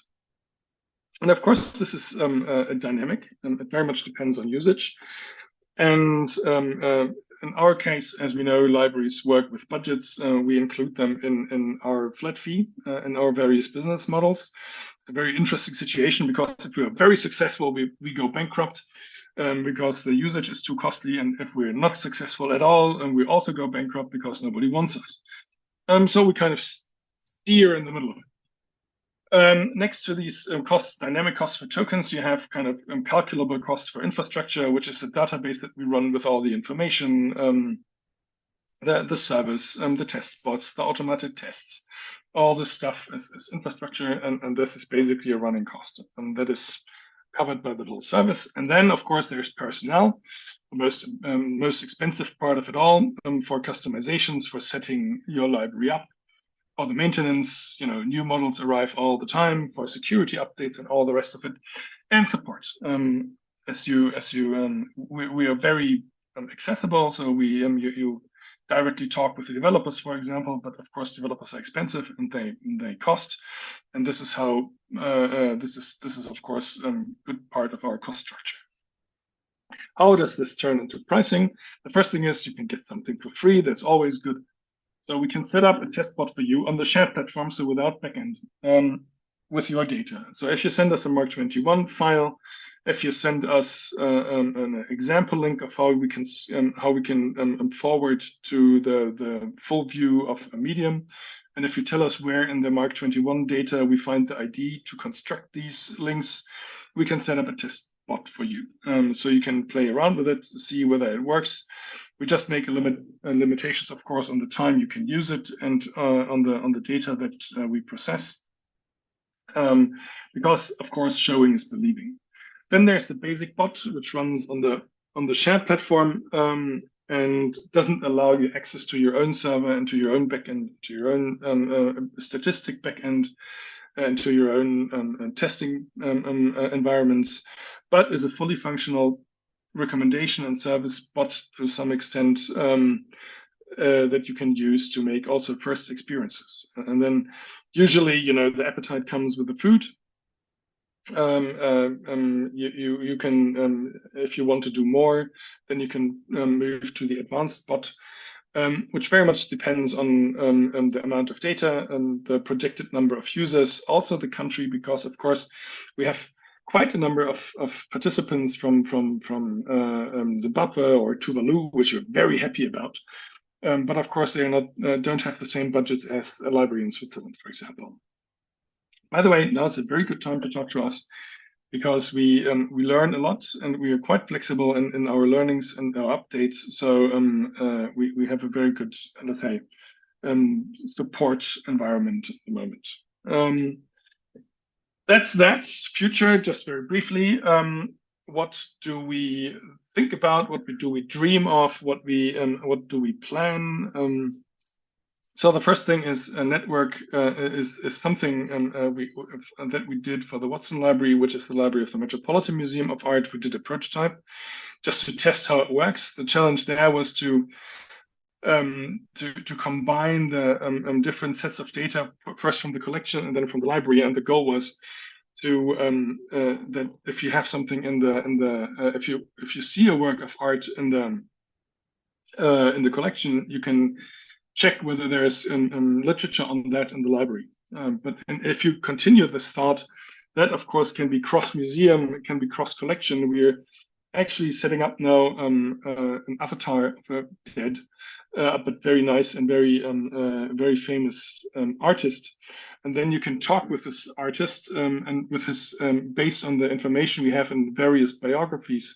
And of course, this is a dynamic, and it very much depends on usage. And in our case, as we know, libraries work with budgets. We include them in our flat fee in our various business models. It's a very interesting situation because if we are very successful, we go bankrupt because the usage is too costly. And if we're not successful at all, we also go bankrupt because nobody wants us. So we kind of steer in the middle of it. Next to these costs, dynamic costs for tokens, you have kind of calculable costs for infrastructure, which is a database that we run with all the information, the service, the test bots, the automated tests. All this stuff is infrastructure, and this is basically a running cost, and that is covered by the whole service. And then, of course, there's personnel, the most expensive part of it all, for customizations, for setting your library up. All the maintenance, new models arrive all the time for security updates and all the rest of it, and support. We are very accessible, so you directly talk with the developers, for example. But of course, developers are expensive and they cost, and this is how this is of course a good part of our cost structure. How does this turn into pricing? The first thing is you can get something for free. That's always good. So we can set up a test bot for you on the shared platform, so without backend, with your data. So if you send us a Mark 21 file, if you send us an example link of how we can forward to the full view of a medium, and if you tell us where in the Mark 21 data we find the ID to construct these links, we can set up a test bot for you. So you can play around with it to see whether it works. We just make limitations, of course, on the time you can use it and on the data that we process, because of course showing is believing. Then there's the basic bot, which runs on the shared platform and doesn't allow you access to your own server and to your own backend, to your own statistic backend, and to your own testing environments, but is a fully functional recommendation and service bot to some extent that you can use to make also first experiences. And then usually, the appetite comes with the food. You can, if you want to do more, then you can move to the advanced bot, which very much depends on the amount of data and the projected number of users, also the country, because of course we have quite a number of participants from Zimbabwe or Tuvalu, which we're very happy about. But of course, they don't have the same budget as a library in Switzerland, for example. By the way, now it's a very good time to talk to us because we learn a lot and we are quite flexible in our learnings and our updates. So we have a very good, let's say, support environment at the moment. That's that. Future, just very briefly. What do we think about? What do we dream of? What do we plan? So the first thing is a network is something that we did for the Watson Library, which is the library of the Metropolitan Museum of Art. We did a prototype just to test how it works. The challenge there was to combine the different sets of data, first from the collection and then from the library. And the goal was to that if you have something if you see a work of art in the collection, you can check whether there's literature on that in the library. But if you continue this thought, that of course can be cross-museum, it can be cross-collection. We're actually setting up now an avatar of a dead, but very nice and very famous artist. And then you can talk with this artist and with his based on the information we have in various biographies,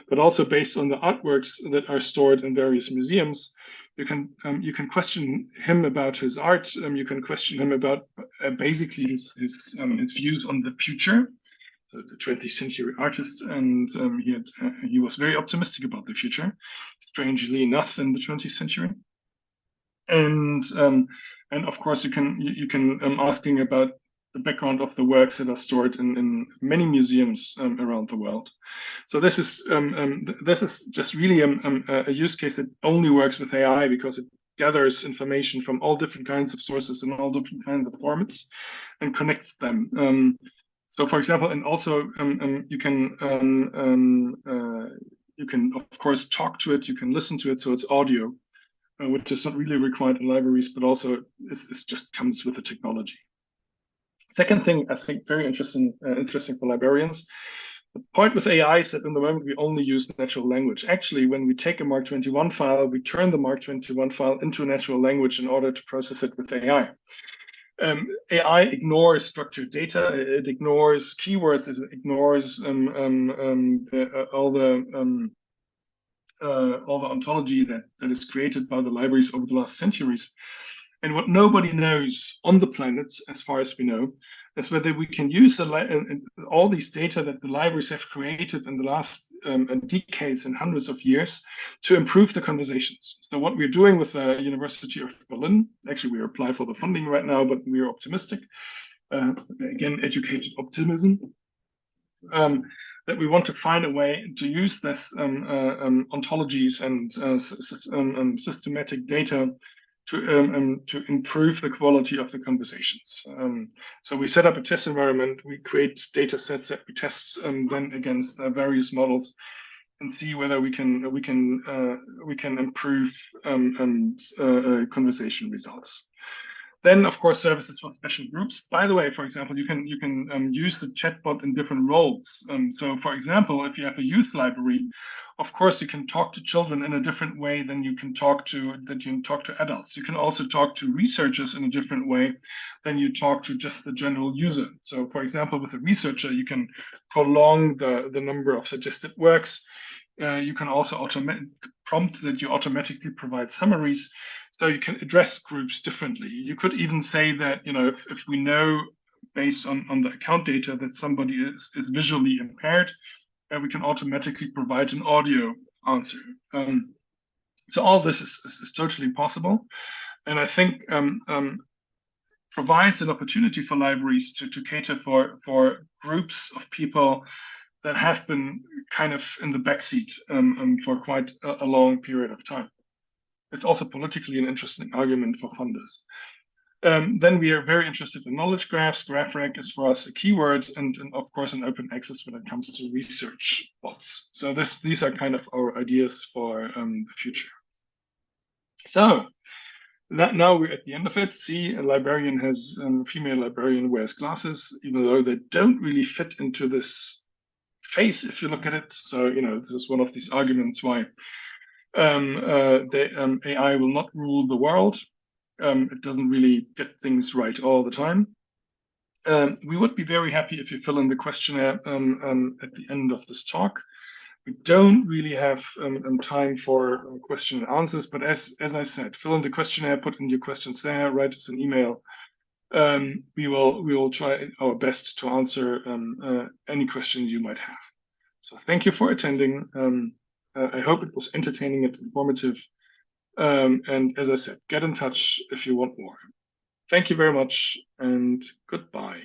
but also based on the artworks that are stored in various museums. You can question him about his art. You can question him about basically his views on the future. So it's a 20th century artist, and he was very optimistic about the future, strangely enough, in the 20th century. And of course you can asking about the background of the works that are stored in many museums around the world. So this is just really a use case that only works with AI because it gathers information from all different kinds of sources and all different kinds of formats and connects them. So, for example, and also you can of course talk to it, you can listen to it, so it's audio, which is not really required in libraries, but also is just comes with the technology. Second thing, I think very interesting for librarians. The point with AI is that in the moment we only use natural language. Actually, when we take a Mark 21 file, we turn the Mark 21 file into natural language in order to process it with AI. AI ignores structured data. It ignores keywords. It ignores all the ontology that is created by the libraries over the last centuries. And what nobody knows on the planet, as far as we know, is whether we can use all these data that the libraries have created in the last decades and hundreds of years to improve the conversations. So what we're doing with the University of Berlin, actually we apply for the funding right now, but we are optimistic. Again, educated optimism. That we want to find a way to use this ontologies and systematic data to improve the quality of the conversations. So we set up a test environment, we create data sets that we test then against various models and see whether we can improve conversation results. Then, of course, services for special groups. By the way, for example, you can use the chatbot in different roles. So, for example, if you have a youth library, of course, you can talk to children in a different way than you can talk to adults. You can also talk to researchers in a different way than you talk to just the general user. So, for example, with a researcher, you can prolong the number of suggested works. You can also prompt that you automatically provide summaries. So you can address groups differently. You could even say that, if we know based on the account data that somebody is visually impaired, we can automatically provide an audio answer. So all this is totally possible. And I think provides an opportunity for libraries to cater for groups of people that have been kind of in the backseat for quite a long period of time. It's also politically an interesting argument for funders. Then we are very interested in knowledge graphs. GraphRec is for us a keyword, and of course an open access when it comes to research bots. So these are kind of our ideas for the future. So that now we're at the end of it. See, a librarian has female librarian wears glasses, even though they don't really fit into this face if you look at it. So this is one of these arguments why AI will not rule the world. It doesn't really get things right all the time. We would be very happy if you fill in the questionnaire at the end of this talk. We don't really have time for question and answers, but as I said, fill in the questionnaire, put in your questions there, write us an email. We will try our best to answer any question you might have. So thank you for attending. I hope it was entertaining and informative. And as I said, get in touch if you want more. Thank you very much and goodbye.